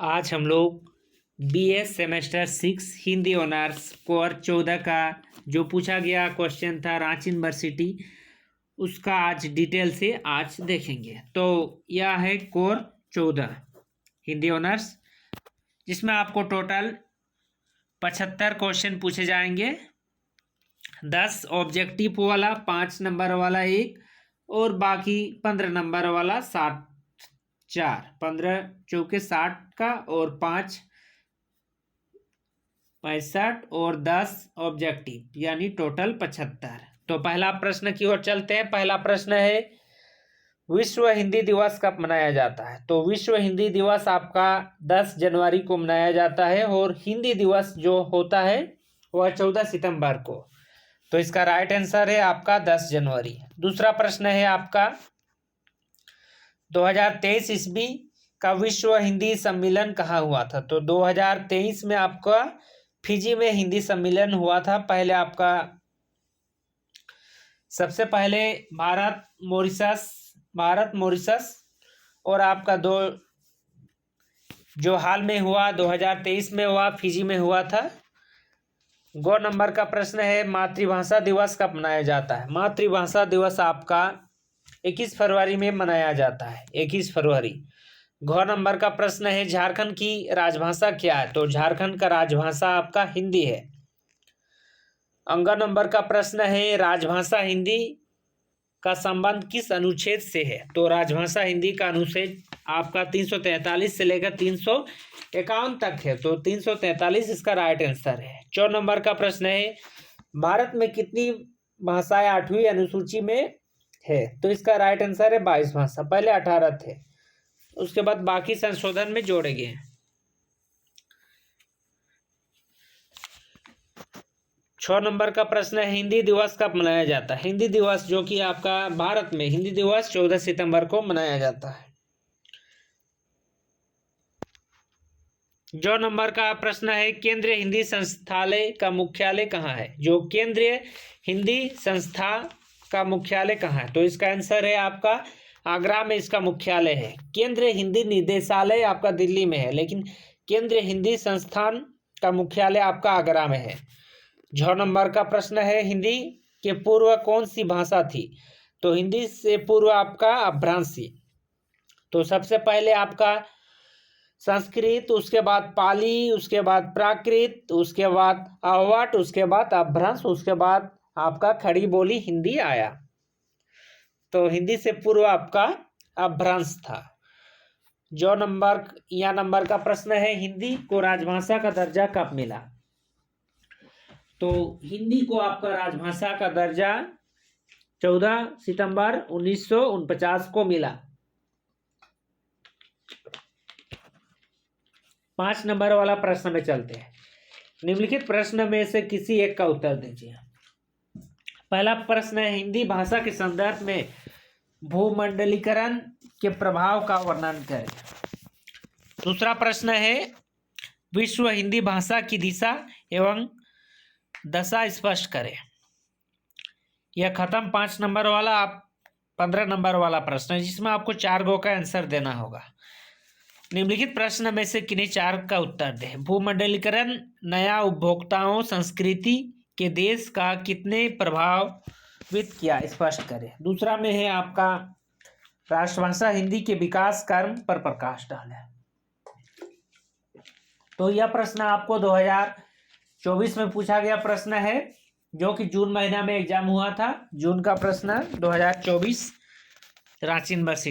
आज हम लोग BS semester 6 Hindi honours core 14 का जो पूछा गया क्वेश्चन था रांची यूनिवर्सिटी, उसका आज डिटेल से आज देखेंगे। तो यह है कोर 14 हिंदी ऑनर्स, जिसमें आपको टोटल 75 क्वेश्चन पूछे जाएंगे। 10 ऑब्जेक्टिव वाला, 5 नंबर वाला एक, और बाकी 15 नंबर वाला 15 चौके 60 का, और 5 65 और 10 ऑब्जेक्टिव, यानी टोटल 75। तो पहला प्रश्न की ओर चलते हैं। पहला प्रश्न है, विश्व हिंदी दिवस कब मनाया जाता है? तो विश्व हिंदी दिवस आपका 10 जनवरी को मनाया जाता है, और हिंदी दिवस जो होता है वह 14 सितंबर को। तो इसका राइट आंसर है आपका 10 जनवरी। दूसरा प्रश्न है आपका, 2023 ईस्वी का विश्व हिंदी सम्मेलन कहाँ हुआ था? तो 2023 में आपका फिजी में हिंदी सम्मेलन हुआ था। पहले आपका सबसे पहले भारत मॉरिशस, और आपका दो जो हाल में हुआ 2023 में हुआ फिजी में हुआ था। 2 नंबर का प्रश्न है, मातृभाषा दिवस कब मनाया जाता है? मातृभाषा दिवस आपका 21 फरवरी में मनाया जाता है, 21 फरवरी। 2 नंबर का प्रश्न है, झारखंड की राजभाषा क्या है? तो झारखंड का राजभाषा आपका हिंदी है। अंग नंबर का प्रश्न है, राजभाषा हिंदी का संबंध किस अनुच्छेद से है? तो राजभाषा हिंदी का अनुच्छेद आपका 343 से लेकर 351 तक है। तो 343 इसका राइट आंसर है। 4 नंबर का प्रश्न है, भारत में कितनी भाषाएं 8वीं अनुसूची में है? तो इसका राइट आंसर है 22 भाषा। पहले 18 थे, उसके बाद बाकी संशोधन में जोड़े गए। 6 नंबर का प्रश्न है, हिंदी दिवस कब मनाया जाता है? हिंदी दिवस जो कि आपका भारत में हिंदी दिवस 14 सितंबर को मनाया जाता है। 9 नंबर का प्रश्न है, केंद्रीय हिंदी संस्थालय का मुख्यालय कहाँ है? जो केंद्रीय हिंदी संस्था का मुख्यालय कहाँ है? तो इसका आंसर है आपका आगरा में इसका मुख्यालय है। केंद्रीय हिंदी निदेशालय आपका दिल्ली में है, लेकिन केंद्रीय हिंदी संस्थान का मुख्यालय आपका आगरा में है। 6 नंबर का प्रश्न है, हिंदी के पूर्व कौन सी भाषा थी? तो हिंदी से पूर्व आपका अपभ्रंशी। तो सबसे पहले आपका संस्कृत, उसके बाद पाली, उसके बाद प्राकृत, उसके बाद अवट, उसके बाद अपभ्रंश, उसके बाद आपका खड़ी बोली हिंदी आया। तो हिंदी से पूर्व आपका अपभ्रंश था। 9 नंबर का प्रश्न है, हिंदी को राजभाषा का दर्जा कब मिला? तो हिंदी को आपका राजभाषा का दर्जा 14 सितंबर 1949 को मिला। 5 नंबर वाला प्रश्न में चलते हैं। निम्नलिखित प्रश्न में से किसी एक का उत्तर दीजिए। पहला प्रश्न है, हिंदी भाषा के संदर्भ में भूमंडलीकरण के प्रभाव का वर्णन करें। दूसरा प्रश्न है, विश्व हिंदी भाषा की दिशा एवं दशा स्पष्ट करें। यह खत्म 5 नंबर वाला। आप 15 नंबर वाला प्रश्न है, जिसमें आपको 4 गो का आंसर देना होगा। निम्नलिखित प्रश्न में से किन्हीं 4 का उत्तर दें। भूमंडलीकरण नया उपभोक्ताओं संस्कृति के देश का कितने प्रभावित किया, स्पष्ट करें। दूसरा में है आपका, राष्ट्रभाषा हिंदी के विकास कर्म पर प्रकाश डालें। तो यह प्रश्न आपको 2024 में पूछा गया प्रश्न है, जो कि जून महीना में एग्जाम हुआ था। जून का प्रश्न 2024 रांची यूनिवर्सिटी।